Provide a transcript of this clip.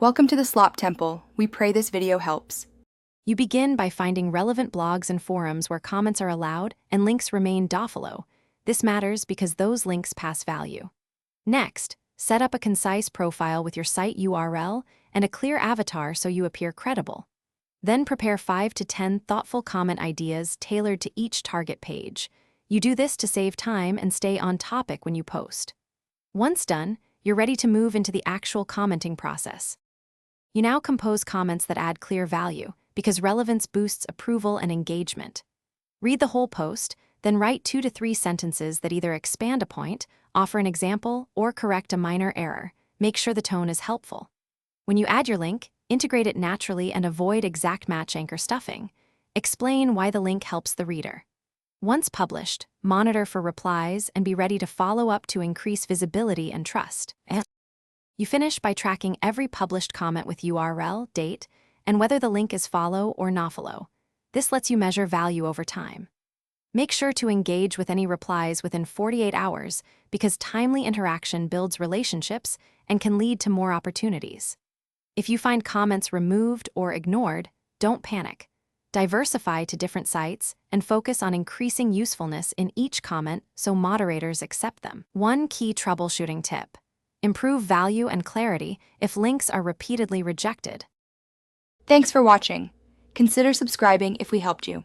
Welcome to the Slop Temple. We pray this video helps. You begin by finding relevant blogs and forums where comments are allowed and links remain dofollow. This matters because those links pass value. Next, set up a concise profile with your site URL and a clear avatar so you appear credible. Then prepare 5 to 10 thoughtful comment ideas tailored to each target page. You do this to save time and stay on topic when you post. Once done, you're ready to move into the actual commenting process. You now compose comments that add clear value, because relevance boosts approval and engagement. Read the whole post, then write 2 to 3 sentences that either expand a point, offer an example, or correct a minor error. Make sure the tone is helpful. When you add your link, integrate it naturally and avoid exact match anchor stuffing. Explain why the link helps the reader. Once published, monitor for replies and be ready to follow up to increase visibility and trust. You finish by tracking every published comment with URL, date, and whether the link is follow or nofollow. This lets you measure value over time. Make sure to engage with any replies within 48 hours because timely interaction builds relationships and can lead to more opportunities. If you find comments removed or ignored, don't panic. Diversify to different sites and focus on increasing usefulness in each comment so moderators accept them. One key troubleshooting tip: improve value and clarity if links are repeatedly rejected. Thanks for watching. Consider subscribing if we helped you.